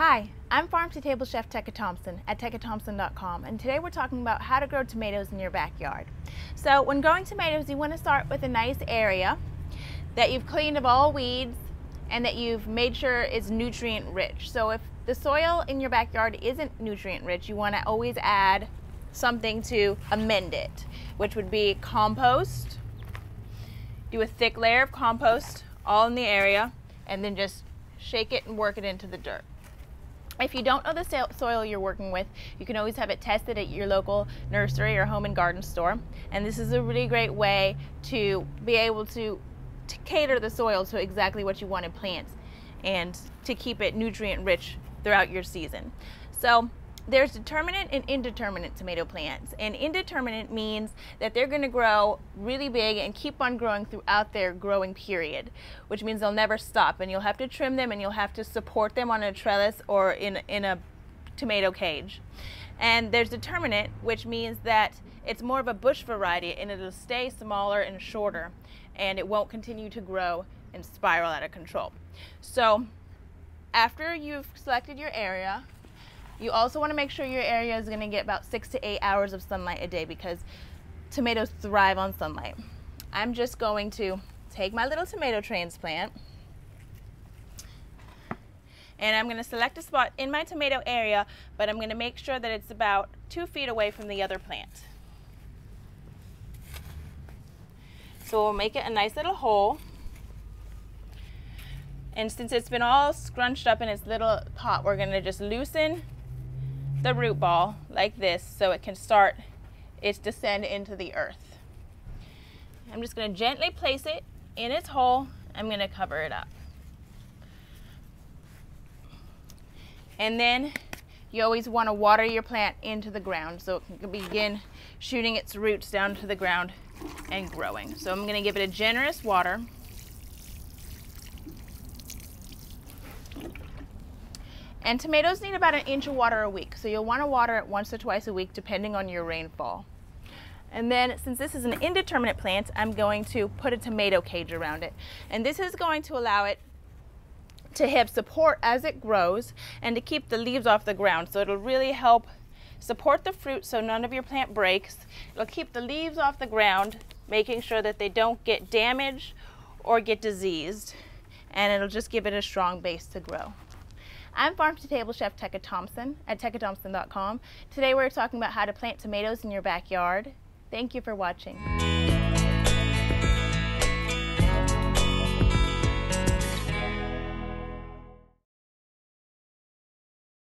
Hi, I'm farm-to-table chef Teca Thompson at tecathompson.com, and today we're talking about how to grow tomatoes in your backyard. So when growing tomatoes, you want to start with a nice area that you've cleaned of all weeds and that you've made sure is nutrient rich. So if the soil in your backyard isn't nutrient rich, you want to always add something to amend it, which would be compost. Do a thick layer of compost all in the area and then just shake it and work it into the dirt. If you don't know the soil you're working with, you can always have it tested at your local nursery or home and garden store. And this is a really great way to be able to cater the soil to exactly what you want in plants and to keep it nutrient rich throughout your season. So there's determinate and indeterminate tomato plants. And indeterminate means that they're going to grow really big and keep on growing throughout their growing period, which means they'll never stop, and you'll have to trim them and you'll have to support them on a trellis or in a tomato cage. And there's determinate, which means that it's more of a bush variety and it'll stay smaller and shorter and it won't continue to grow and spiral out of control. So after you've selected your area, you also want to make sure your area is going to get about 6 to 8 hours of sunlight a day because tomatoes thrive on sunlight. I'm just going to take my little tomato transplant and I'm going to select a spot in my tomato area, but I'm going to make sure that it's about 2 feet away from the other plant. So we'll make it a nice little hole. And since it's been all scrunched up in its little pot, we're going to just loosen the root ball like this so it can start its descent into the earth. I'm just going to gently place it in its hole. I'm going to cover it up. And then you always want to water your plant into the ground so it can begin shooting its roots down to the ground and growing. So I'm going to give it a generous water. And tomatoes need about 1 inch of water a week, so you'll want to water it once or twice a week depending on your rainfall. And then since this is an indeterminate plant, I'm going to put a tomato cage around it. And this is going to allow it to have support as it grows and to keep the leaves off the ground. So it'll really help support the fruit so none of your plant breaks. It'll keep the leaves off the ground, making sure that they don't get damaged or get diseased. And it'll just give it a strong base to grow. I'm farm-to-table chef Teca Thompson at tecathompson.com. Today we're talking about how to plant tomatoes in your backyard. Thank you for watching.